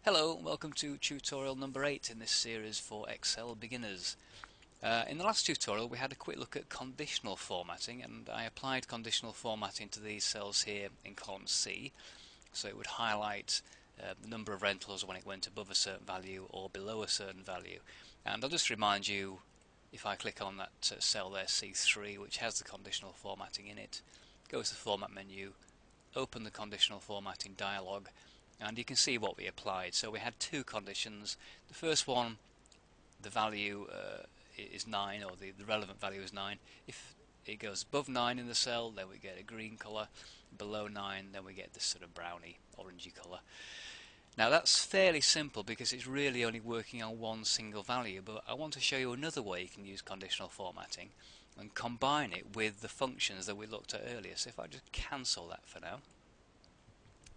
Hello, welcome to tutorial number 8 in this series for Excel beginners. In the last tutorial we had a quick look at conditional formatting, and I applied conditional formatting to these cells here in column C, so it would highlight the number of rentals when it went above a certain value or below a certain value. And I'll just remind you, if I click on that cell there, C3, which has the conditional formatting in it, go to the format menu, open the conditional formatting dialog, and you can see what we applied. So we had two conditions. The first one, the value is 9, or the relevant value is 9. If it goes above 9 in the cell, then we get a green colour. Below 9, then we get this sort of browny, orangey colour. Now that's fairly simple because it's really only working on one single value, but I want to show you another way you can use conditional formatting and combine it with the functions that we looked at earlier. So if I just cancel that for now,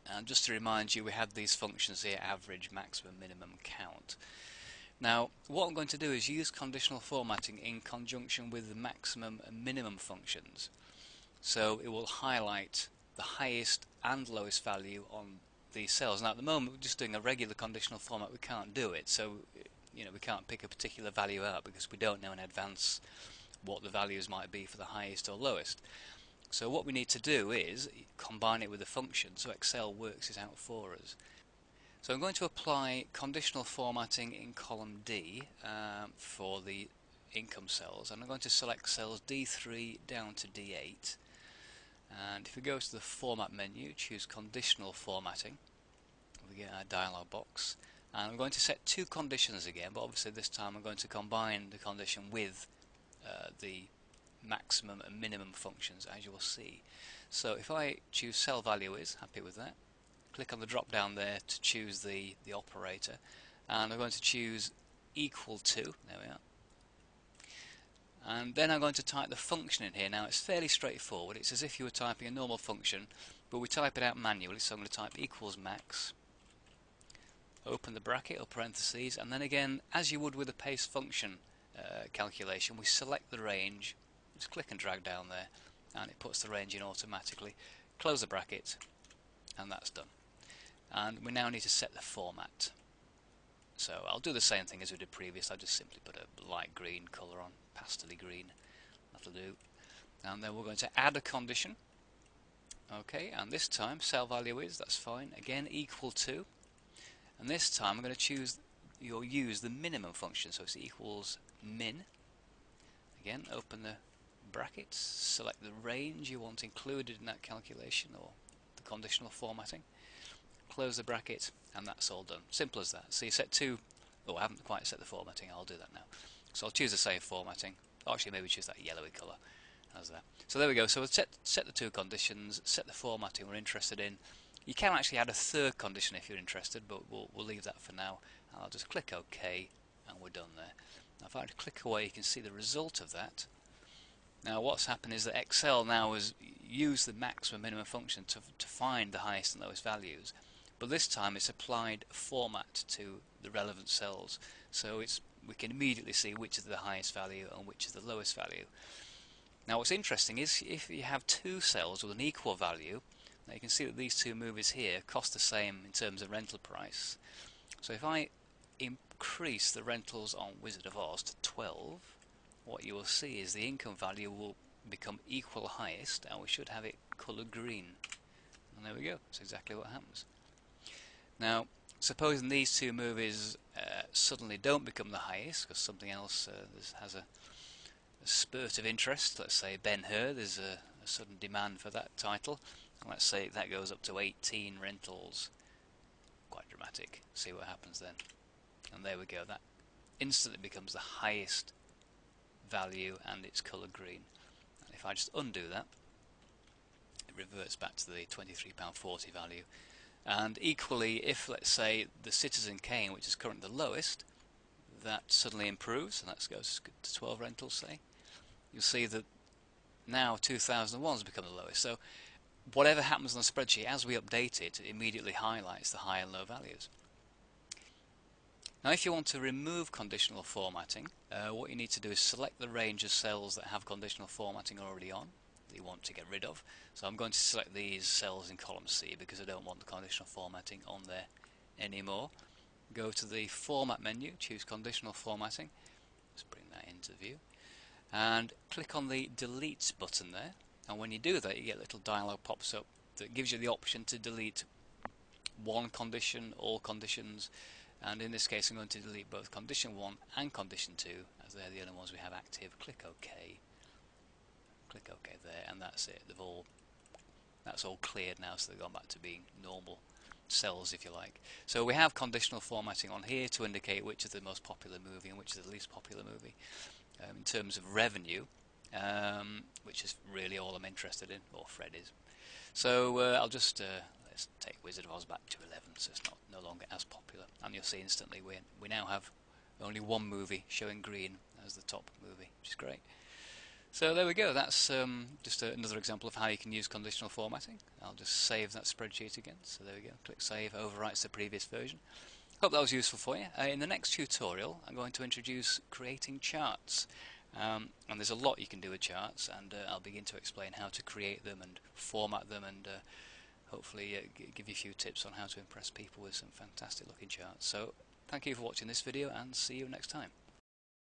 and just to remind you, we had these functions here: average, maximum, minimum, count. Now what I'm going to do is use conditional formatting in conjunction with the maximum and minimum functions. So it will highlight the highest and lowest value on these cells. Now at the moment we're just doing a regular conditional format, we can't do it, so we can't pick a particular value out because we don't know in advance what the values might be for the highest or lowest. So what we need to do is combine it with a function so Excel works it out for us. So I'm going to apply conditional formatting in column D for the income cells, and I'm going to select cells D3 down to D8, and if we go to the format menu, choose conditional formatting, we get our dialog box, and I'm going to set two conditions again, but obviously this time I'm going to combine the condition with the maximum and minimum functions, as you will see. So if I choose cell value is, happy with that, click on the drop down there to choose the operator, and I'm going to choose equal to, there we are, and then I'm going to type the function in here. Now it's fairly straightforward, it's as if you were typing a normal function, but we type it out manually. So I'm going to type equals max, open the bracket or parentheses, and then again, as you would with a paste function calculation, we select the range, just click and drag down there, and it puts the range in automatically. Close the bracket, and that's done. And we now need to set the format. So I'll do the same thing as we did previous. I'll just simply put a light green colour on, pastel green, that'll do. And then we're going to add a condition. Okay, and this time cell value is, that's fine, again equal to, and this time I'm going to choose, you'll use the minimum function, so it's equals min. Again, open the brackets, select the range you want included in that calculation or the conditional formatting, close the bracket, and that's all done. Simple as that. So you set two, I haven't quite set the formatting, I'll do that now. So I'll choose the same formatting, actually maybe choose that yellowy colour as that. So there we go, so we'll set the two conditions, set the formatting we're interested in. You can actually add a third condition if you're interested, but we'll leave that for now, and I'll just click OK, and we're done there. Now if I click away, you can see the result of that. Now what's happened is that Excel now has used the maximum minimum function to find the highest and lowest values, but this time it's applied format to the relevant cells, so we can immediately see which is the highest value and which is the lowest value. Now what's interesting is if you have two cells with an equal value, now you can see that these two movies here cost the same in terms of rental price. So if I increase the rentals on Wizard of Oz to 12, what you will see is the income value will become equal highest, and we should have it coloured green. And there we go, that's exactly what happens. Now supposing these two movies suddenly don't become the highest because something else has a spurt of interest, let's say Ben-Hur, there's a sudden demand for that title, and let's say that goes up to 18 rentals, quite dramatic, see what happens then, and there we go, that instantly becomes the highest value and it's coloured green. And if I just undo that, it reverts back to the £23.40 value. And equally, if let's say the Citizen Kane, which is currently the lowest, that suddenly improves, and that goes to 12 rentals, say, you'll see that now 2001 has become the lowest. So whatever happens on the spreadsheet, as we update it, it immediately highlights the high and low values. Now if you want to remove conditional formatting, what you need to do is select the range of cells that have conditional formatting already on, that you want to get rid of. So I'm going to select these cells in column C because I don't want the conditional formatting on there anymore. go to the Format menu, choose Conditional Formatting. Let's bring that into view. And click on the Delete button there. And when you do that, you get a little dialog pops up that gives you the option to delete one condition, all conditions, and in this case I'm going to delete both condition 1 and condition 2 as they're the only ones we have active. Click OK. Click OK there, and that's it. That's all cleared now, so they've gone back to being normal cells, if you like. So we have conditional formatting on here to indicate which is the most popular movie and which is the least popular movie. In terms of revenue, which is really all I'm interested in, or Fred is. So I'll just let's take Wizard of Oz back to 11, so it's no longer as popular. And you'll see instantly we now have only one movie showing green as the top movie, which is great. So there we go. That's just another example of how you can use conditional formatting. I'll just save that spreadsheet again. So there we go. Click Save, overwrites the previous version. Hope that was useful for you. In the next tutorial, I'm going to introduce creating charts. And there's a lot you can do with charts, and I'll begin to explain how to create them and format them, and hopefully give you a few tips on how to impress people with some fantastic looking charts. So thank you for watching this video, and see you next time.